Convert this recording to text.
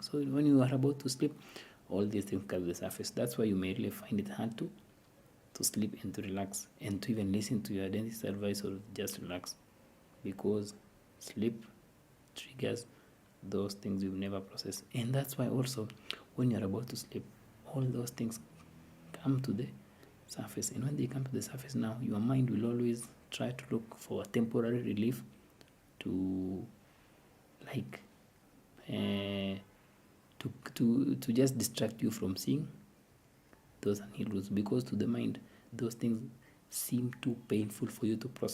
So when you are about to sleep, all these things come to the surface. That's why you may really find it hard to sleep and to relax and to even listen to your dentist advice or just relax, because sleep triggers those things you've never processed. And that's why also when you're about to sleep, all those things come to the surface. And when they come to the surface now, your mind will always try to look for a temporary relief to like to just distract you from seeing those unhealed roots, because to the mind those things seem too painful for you to process.